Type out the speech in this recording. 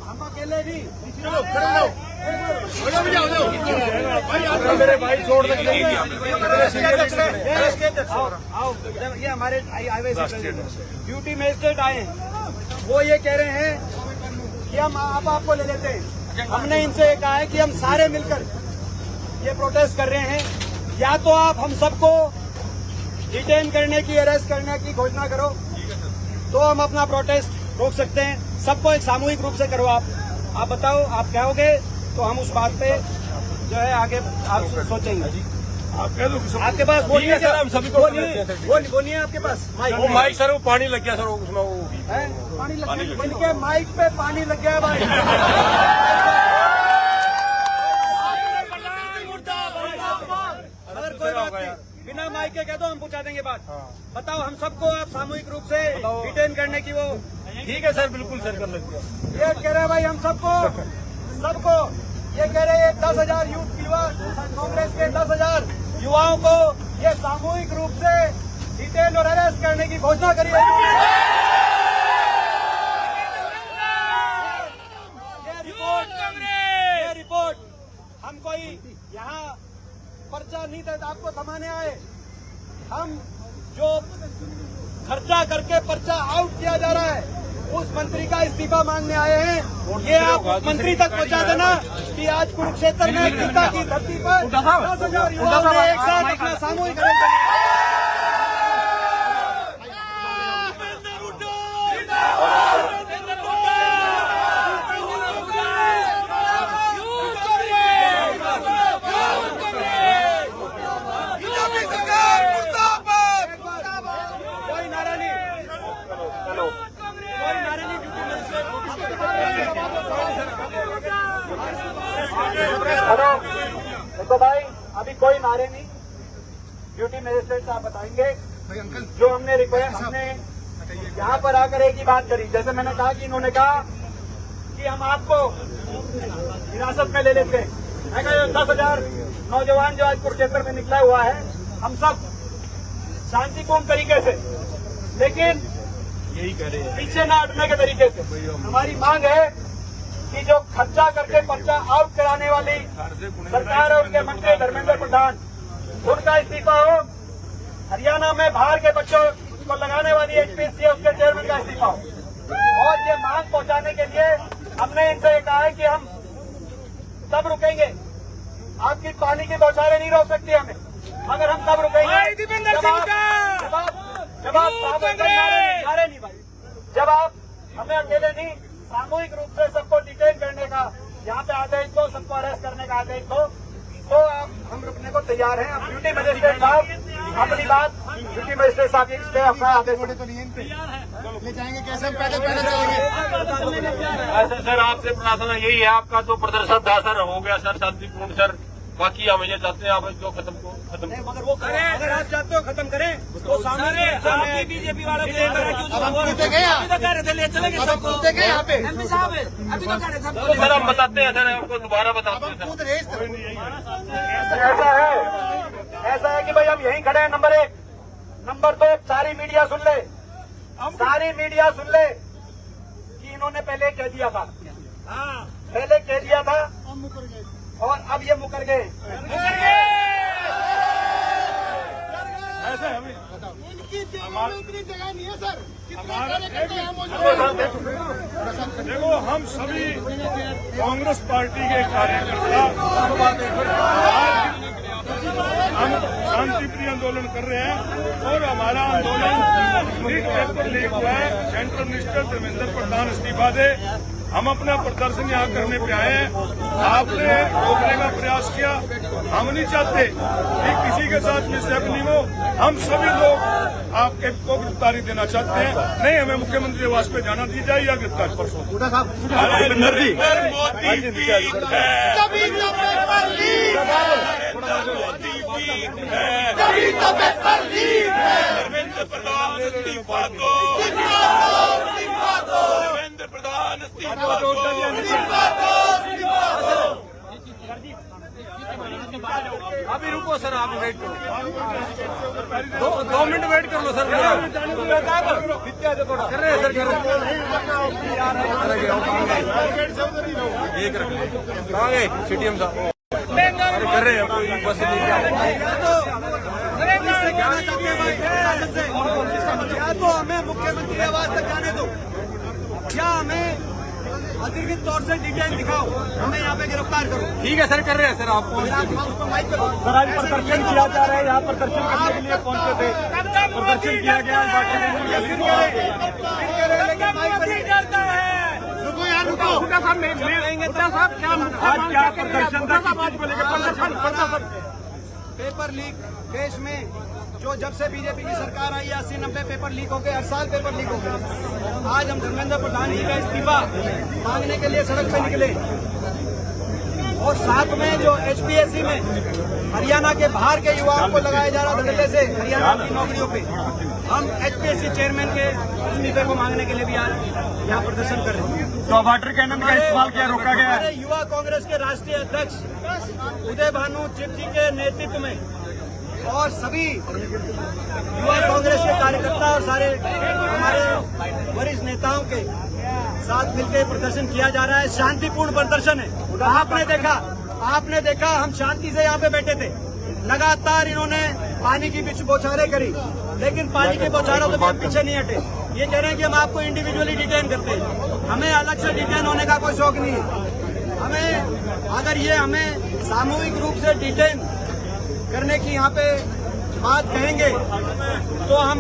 हम अकेले नहीं, मेरे भाई छोड़ सकते आओ, ये हमारे ड्यूटी मजिस्ट्रेट आए हैं। वो ये कह रहे हैं कि हम आपको ले लेते हैं। हमने इनसे ये कहा है कि हम सारे मिलकर ये प्रोटेस्ट कर रहे हैं, या तो आप हम सबको डिटेन करने की, अरेस्ट करने की घोषणा करो, तो हम अपना प्रोटेस्ट रोक सकते हैं। सबको एक सामूहिक रूप से करो। आप बताओ, आप कहोगे तो हम उस बात पे जो है आगे आप सोचेंगे। आप कह दो, आपके पास बोलिए सर, हम सभी को बोलिए आपके पास वो माइक सर, वो पानी लग गया सर, उसमें वो पानी लग गया, इनके माइक पे पानी लग गया भाई। अगर कोई बात नहीं, बिना माइक के कह दो, हम पहुंचा देंगे बात। बताओ, हम सबको आप सामूहिक रूप से डिटेन करने की वो ठीक है सर, बिल्कुल सर कर सकते हैं। ये कह रहे हैं भाई, हम सबको ये कह रहे हैं 10,000 युवा कांग्रेस के 10,000 युवाओं को ये सामूहिक रूप से डिटेन और अरेस्ट करने की घोषणा करी है। ये रिपोर्ट हम कोई यहाँ पर्चा नहीं देता आपको थमाने आए। हम जो खर्चा करके पर्चा आउट किया जा रहा है, उस मंत्री का इस्तीफा मांगने आए हैं। ये आप उस मंत्री तक पहुंचा देना कि आज कुरुक्षेत्र में गीता की धरती पर 10,000 युवाओं ने एक साथ अपना सामूहिक तो भाई अभी कोई नारे नहीं, ड्यूटी मजिस्ट्रेट साहब बताएंगे। जो हमने रिक्वेस्ट, हमने यहाँ पर आकर एक ही बात करी। जैसे मैंने कहा कि इन्होंने कहा कि हम आपको हिरासत में ले लेते हैं। मैं कहा 10,000 नौजवान जो आज कुरुक्षेत्र में निकला हुआ है, हम सब शांतिपूर्ण तरीके से, लेकिन यही कह रहे हैं, पीछे न हटने के तरीके से हमारी मांग है कि जो खर्चा करके पर्चा आउट कराने वाली सरकार और उनके मंत्री धर्मेंद्र प्रधान, उनका इस्तीफा हो। हरियाणा में बाहर के बच्चों को लगाने वाली HPSC है, उसके चेयरमैन का इस्तीफा हो। और ये मांग पहुंचाने के लिए हमने इनसे कहा है कि हम तब रुकेंगे, आपकी पानी की बौछारें नहीं रोक सकती हमें, मगर हम तब रुकेंगे जब आप हमें अकेले नहीं, सामूहिक रूप से सबको डिटेन करने का यहाँ पे आदेश दो, सबको अरेस्ट करने का आदेश दो, तो आप हम रुकने को तैयार हैं। अब ड्यूटी मजिस्ट्रेट साहब अपनी बात, ड्यूटी मजिस्ट्रेट साहब इस पे अपना आदेश तो नहीं ले जाएंगे, कैसे हम पहले जाएंगे। ऐसे सर, आपसे प्रार्थना यही है, आपका तो प्रदर्शन था सर, हो गया सर शांतिपूर्ण सर। बाकी हम ये चाहते हैं आप जो खत्म मगर वो करें, अगर आप चाहते हो खत्म करें तो सामने आपकी बीजेपी वालों को सर हम बताते हैं सर, आपको दोबारा बताते हैं सर। ऐसा है कि भाई हम यहीं खड़े हैं, नंबर 1। नंबर 2, सारी मीडिया सुन ले कि इन्होंने पहले कह दिया था, और अब ये मुकर गए। ऐसे हमें इनकी इतनी जगह नहीं है सर। देखो, हम सभी कांग्रेस पार्टी के कार्यकर्ता हम शांतिप्रिय आंदोलन कर रहे हैं, और हमारा आंदोलन नीट पेपर लीक हुआ है, सेंट्रल मिनिस्टर धर्मेंद्र प्रधान इस्तीफा दे। हम अपना प्रदर्शन यहाँ करने पे आए हैं, आपने रोकने का प्रयास किया। हम नहीं चाहते कि किसी के साथ मिसहैपनिंग हो, हम सभी लोग आपके को गिरफ्तारी देना चाहते हैं। नहीं, हमें मुख्यमंत्री निवास पे जाना दी जाए या गिरफ्तार परसों। धर्मेंद्र प्रधान इस्तीफा दो, धर्मेंद्र प्रधान इस्तीफा दो। अब अभी रुको सर, आप वेट करो, 2 मिनट वेट कर लो सर। कर रहे हैं सर, कर रहे एक रख ले, कहाँ गए सीटीएम साहब? कर रहे हैं बस या तो हमें मुख्यमंत्री आवास तक जाने दो, या हमें अधिकृत तौर से डिटेल दिखाओ, हमें यहाँ पे गिरफ्तार करो। ठीक है सर, कर रहे हैं सर। आप माइक करो सर। आज प्रदर्शन किया जा रहा है, यहाँ प्रदर्शन करने के लिए पहुंचे थे, प्रदर्शन किया गया। आज क्या प्रदर्शन था, पेपर लीक देश में जो जब से बीजेपी की सरकार आई 80-90 पेपर लीक हो गए, हर साल पेपर लीक हो गए। आज हम धर्मेंद्र प्रधान जी का इस्तीफा मांगने के लिए सड़क पे निकले, और साथ में जो एचपीएससी में हरियाणा के बाहर के युवाओं को लगाया जा रहा धड़ल्ले से हरियाणा की नौकरियों पे, हम एचपीएससी चेयरमैन के इस्तीफे को मांगने के लिए भी आज यहाँ प्रदर्शन कर रहे हैं। तो वाटर कैनन का इस्तेमाल क्या रोका गया? हमारे युवा कांग्रेस के राष्ट्रीय अध्यक्ष उदय भानु चिप जी के नेतृत्व में और सभी युवा कांग्रेस के कार्यकर्ता और सारे हमारे वरिष्ठ नेताओं के साथ मिलकर प्रदर्शन किया जा रहा है। शांतिपूर्ण प्रदर्शन है। आपने देखा हम शांति से यहाँ पे बैठे थे, लगातार इन्होंने पानी की बौछारें करी, लेकिन पानी की बौछारों से हम पीछे नहीं हटे। ये कह रहे हैं कि हम आपको इंडिविजुअली डिटेन करते हैं, हमें अलग से डिटेन होने का कोई शौक नहीं है। अगर ये हमें सामूहिक रूप से डिटेन करने की यहाँ पे बात कहेंगे तो हम